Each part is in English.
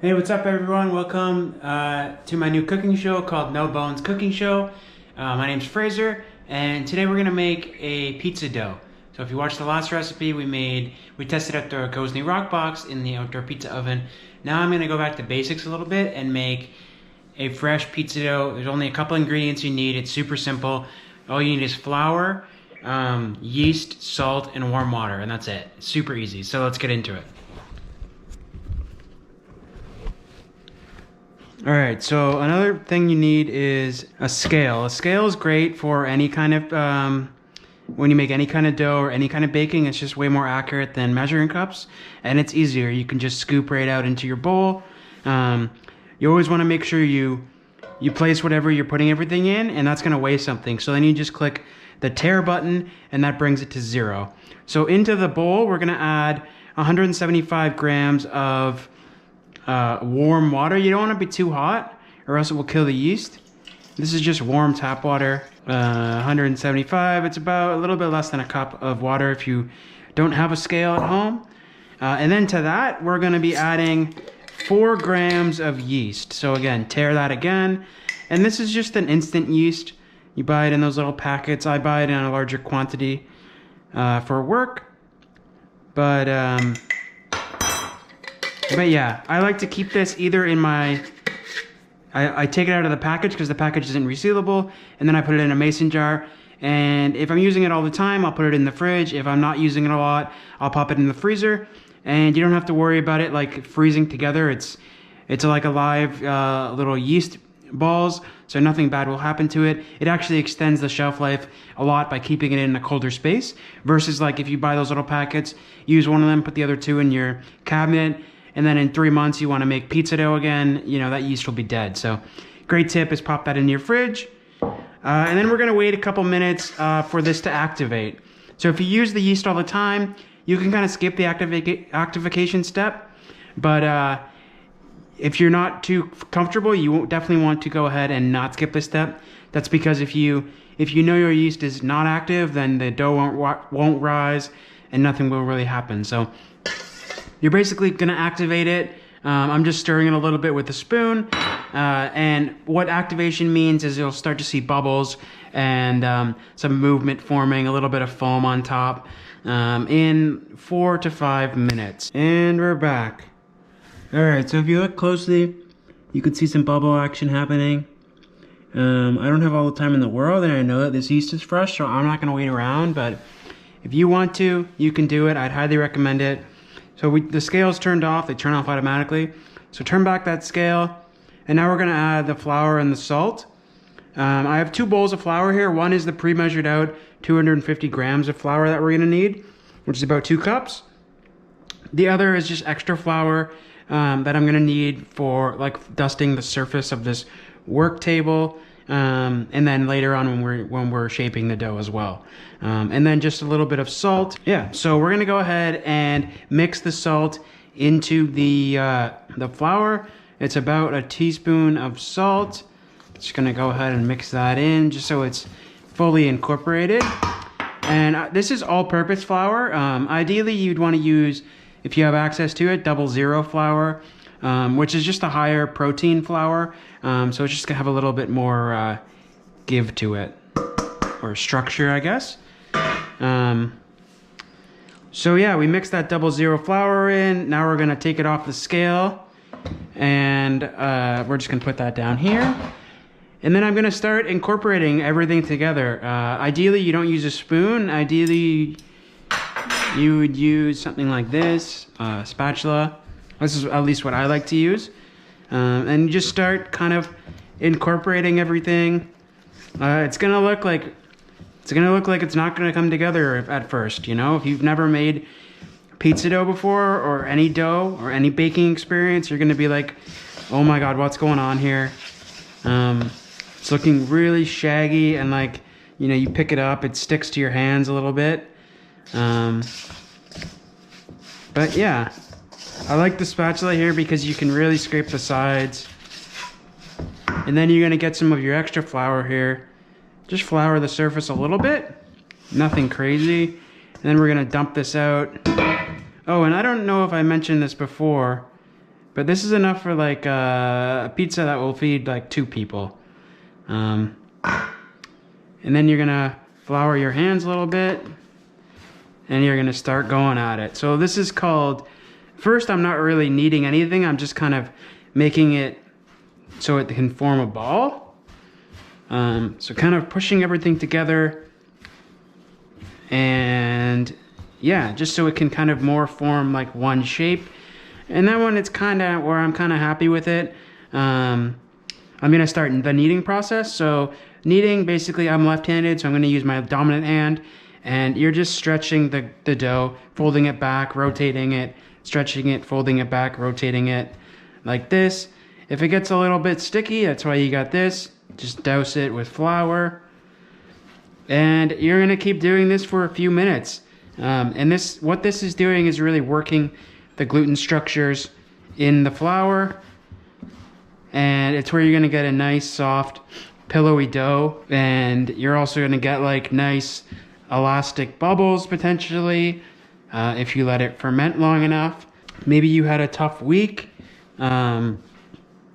Hey, what's up, everyone? Welcome to my new cooking show called No Bones Cooking Show. My name's Fraser, and today we're gonna make a pizza dough. So if you watched the last recipe we tested out the Gozney Rock Box in the outdoor pizza oven. Now I'm gonna go back to basics a little bit and make a fresh pizza dough. There's only a couple ingredients you need. It's super simple. All you need is flour, yeast, salt, and warm water, and that's it. It's super easy. So let's get into it. All right, so another thing you need is a scale. A scale is great for any kind of, when you make any kind of dough or any kind of baking. It's just way more accurate than measuring cups, and it's easier. You can just scoop right out into your bowl. You always want to make sure you place whatever you're putting everything in, and that's going to weigh something. So then you just click the tare button, and that brings it to 0. So into the bowl, we're going to add 175 grams of warm water. You don't want to be too hot or else it will kill the yeast. This is just warm tap water, 175. It's about a little bit less than a cup of water if you don't have a scale at home. And then to that, we're going to be adding 4 grams of yeast. So again, tare that again. And this is just an instant yeast. You buy it in those little packets. I buy it in a larger quantity for work. But yeah, I like to keep this either in my, I take it out of the package because the package isn't resealable, and then I put it in a mason jar. And if I'm using it all the time, I'll put it in the fridge. If I'm not using it a lot, I'll pop it in the freezer. And you don't have to worry about it like freezing together. It's like a live little yeast balls, so nothing bad will happen to it. It actually extends the shelf life a lot by keeping it in a colder space, versus like if you buy those little packets, use one of them, put the other 2 in your cabinet, and then in 3 months you want to make pizza dough again, you know, that yeast will be dead. So great tip is pop that in your fridge. And then we're going to wait a couple minutes for this to activate. So if you use the yeast all the time, you can kind of skip the activation step. But if you're not too comfortable, you won't definitely want to go ahead and not skip this step. That's because if you know your yeast is not active, then the dough won't rise and nothing will really happen. So you're basically going to activate it. I'm just stirring it a little bit with a spoon. And what activation means is you'll start to see bubbles and some movement forming, a little bit of foam on top in 4 to 5 minutes. And we're back. All right, so if you look closely, you can see some bubble action happening. I don't have all the time in the world, and I know that this yeast is fresh, so I'm not going to wait around. But if you want to, you can do it. I'd highly recommend it. So the scale's turned off. They turn off automatically. So turn back that scale. And now we're going to add the flour and the salt. I have 2 bowls of flour here. One is the pre-measured out 250 grams of flour that we're going to need, which is about 2 cups. The other is just extra flour that I'm going to need for like dusting the surface of this work table. And then later on when we're shaping the dough as well. And then just a little bit of salt. Yeah, so we're gonna go ahead and mix the salt into the flour. It's about a teaspoon of salt. Just gonna go ahead and mix that in just so it's fully incorporated. And this is all-purpose flour. Ideally, you'd want to use, if you have access to it, 00 flour. Which is just a higher protein flour, so it's just gonna have a little bit more give to it, or structure, I guess. So yeah, we mixed that 00 flour in. Now we're gonna take it off the scale, and we're just gonna put that down here. And then I'm gonna start incorporating everything together. Ideally, you don't use a spoon. Ideally, you would use something like this, spatula. This is at least what I like to use. And you just start kind of incorporating everything. It's gonna look like it's not gonna come together at first, you know? If you've never made pizza dough before, or any dough, or any baking experience, you're gonna be like, oh my God, what's going on here? It's looking really shaggy, and like, you know, you pick it up, it sticks to your hands a little bit. But yeah. I like the spatula here because you can really scrape the sides. And then you're going to get some of your extra flour here. Just flour the surface a little bit. Nothing crazy. And then we're going to dump this out. Oh, and I don't know if I mentioned this before, But this is enough for like a pizza that will feed like 2 people. And then you're gonna flour your hands a little bit, and you're gonna start going at it. So this is called, first I'm not really kneading anything, I'm just kind of making it so it can form a ball. So kind of pushing everything together, and yeah, just so it can kind of more form like one shape. And that one, it's kind of where I'm kind of happy with it. I'm gonna start the kneading process. So kneading, basically I'm left-handed, so I'm gonna use my dominant hand, and you're just stretching the dough, folding it back, rotating it, stretching it, folding it back, rotating it like this. If it gets a little bit sticky, that's why you got this. Just douse it with flour. And you're gonna keep doing this for a few minutes. And what this is doing is really working the gluten structures in the flour. And it's where you're gonna get a nice, soft, pillowy dough. And you're also gonna get like nice elastic bubbles potentially, if you let it ferment long enough. Maybe you had a tough week.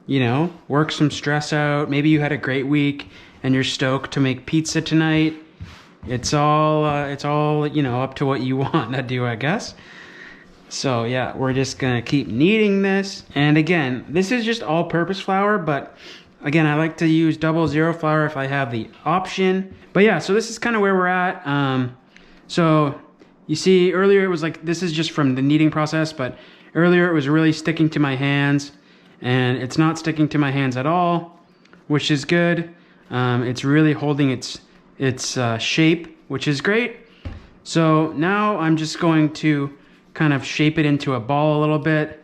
You know, work some stress out. Maybe you had a great week and you're stoked to make pizza tonight. It's all, you know, up to what you want to do, I guess. So yeah, we're just gonna keep kneading this. And again, this is just all-purpose flour, but again, I like to use 00 flour if I have the option. But yeah, so this is kind of where we're at. So you see earlier it was like, this is just from the kneading process, but earlier it was really sticking to my hands, and it's not sticking to my hands at all, which is good. It's really holding its shape, which is great. So now I'm just going to kind of shape it into a ball a little bit.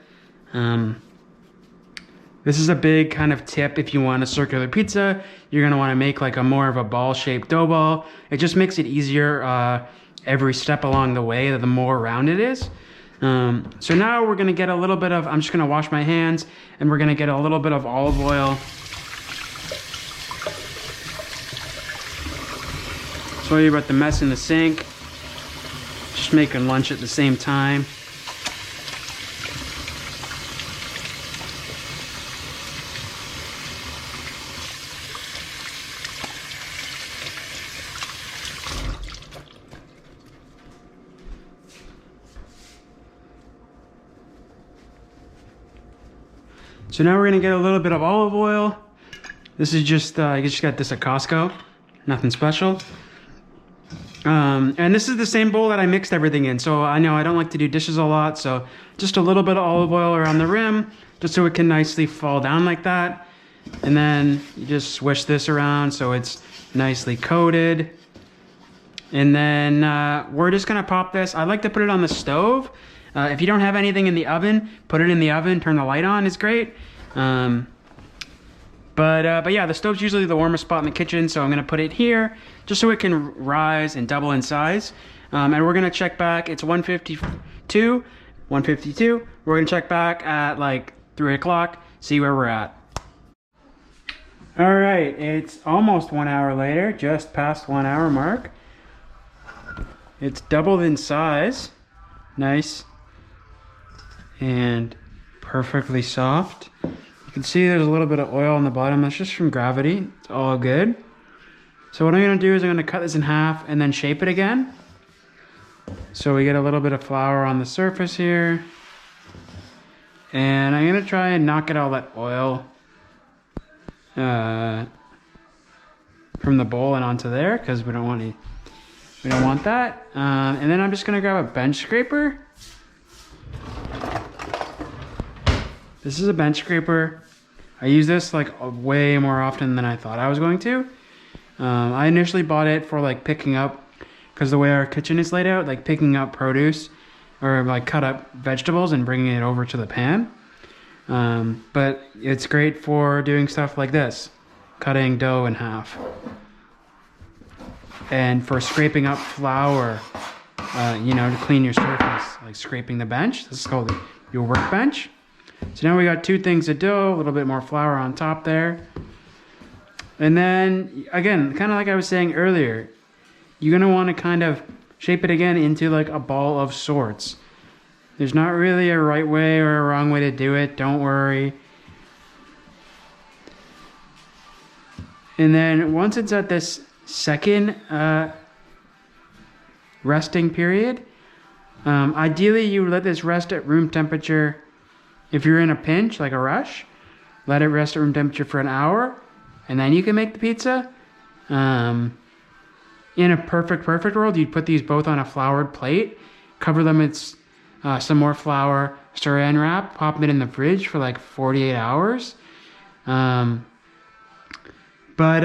This is a big kind of tip. If you want a circular pizza, you're gonna wanna make like a more of a ball-shaped dough ball. It just makes it easier every step along the way, the more round it is. So now we're gonna get a little bit of, I'm just gonna wash my hands, and we're gonna get a little bit of olive oil. Sorry about the mess in the sink. Just making lunch at the same time. So now we're gonna get a little bit of olive oil. This is just, I just got this at Costco. Nothing special. And this is the same bowl that I mixed everything in. So I know I don't like to do dishes a lot, so just a little bit of olive oil around the rim, just so it can nicely fall down like that. And then you just swish this around so it's nicely coated. And then we're just gonna pop this. I like to put it on the stove. If you don't have anything in the oven, put it in the oven, turn the light on, is great. But yeah, the stove's usually the warmest spot in the kitchen, so I'm gonna put it here just so it can rise and double in size. And we're gonna check back. It's 1:52. We're gonna check back at like 3 o'clock, see where we're at. All right, it's almost 1 hour later, just past 1 hour mark. It's doubled in size. Nice and perfectly soft. You can see there's a little bit of oil on the bottom. That's just from gravity. It's all good. So what I'm gonna do is I'm gonna cut this in half and then shape it again. So we get a little bit of flour on the surface here. And I'm gonna try and not get all that oil from the bowl and onto there, because we don't want that. And then I'm just gonna grab a bench scraper. This is a bench scraper. I use this like way more often than I thought I was going to. I initially bought it for like picking up, because the way our kitchen is laid out, like picking up produce or like cut up vegetables and bringing it over to the pan. But it's great for doing stuff like this, cutting dough in half. And for scraping up flour, you know, to clean your surface, like scraping the bench. This is called your workbench. So now we got 2 things of dough, a little bit more flour on top there. And then, again, kind of like I was saying earlier, you're gonna wanna kind of shape it again into like a ball of sorts. There's not really a right way or a wrong way to do it. Don't worry. And then once it's at this second resting period, ideally you let this rest at room temperature. If you're in a pinch, like a rush, let it rest at room temperature for an hour, and then you can make the pizza. In a perfect world, you'd put these both on a floured plate, cover them with some more flour, saran wrap, pop them in the fridge for like 48 hours. But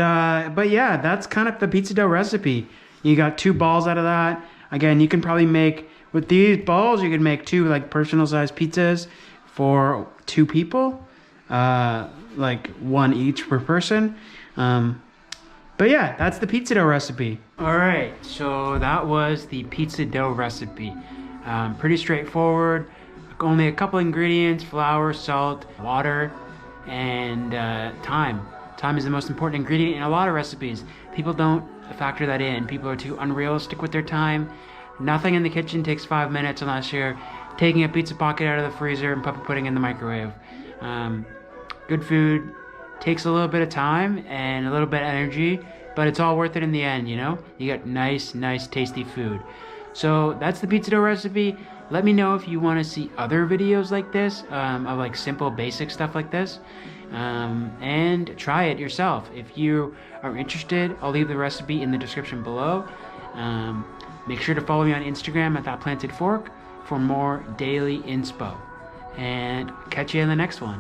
yeah, that's kind of the pizza dough recipe. You got 2 balls out of that. Again, you can probably make, with these balls, you can make 2 like personal sized pizzas for 2 people, like 1 each per person. But yeah, that's the pizza dough recipe. All right, so that was the pizza dough recipe. Pretty straightforward. Only a couple ingredients: flour, salt, water, and time. Time is the most important ingredient in a lot of recipes. People don't factor that in. People are too unrealistic with their time. Nothing in the kitchen takes 5 minutes unless you're taking a pizza pocket out of the freezer and putting it in the microwave. Good food takes a little bit of time and a little bit of energy, but it's all worth it in the end, you know? You get nice, tasty food. So that's the pizza dough recipe. Let me know if you want to see other videos like this, of like simple, basic stuff like this. And try it yourself. If you are interested, I'll leave the recipe in the description below. Make sure to follow me on Instagram at ThatPlantedFork for more daily inspo. And catch you in the next one.